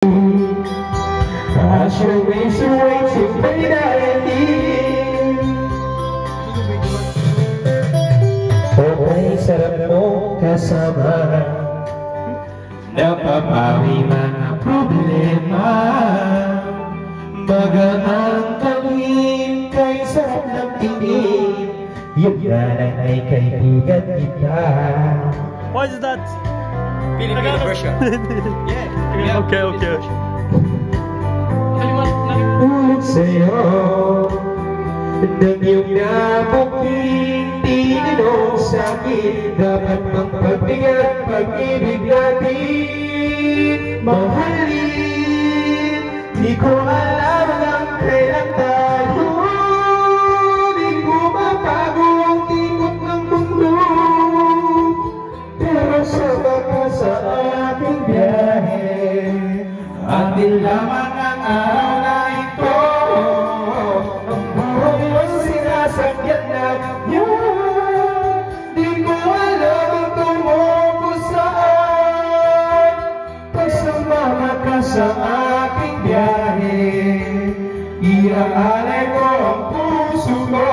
As your ways are waiting for the ending. Okay, sarap mo kasama. Napapawi mga problema. Magaan tangin kay sarap ng tingin. Yung nanay ay kaibigan kita. What is that? Filipino version. Yeah. Okay. Ulit sa'yo ng iyong nabuking tinanong sa'kin. Dapat bang pagbigyan pag-ibig natin mahalin? Di ko alam ang kailan tayo. Di ko mapago ang ikot ng mundo. Pero sama sa ating biyahe. Atin lamang ang araw na ito. Ang buhay mo'y sinasakyan na niya. Di ko alam ang tungo ko saan. Pag sumama ka sa aking biyahe, iaalay ko ang puso ko.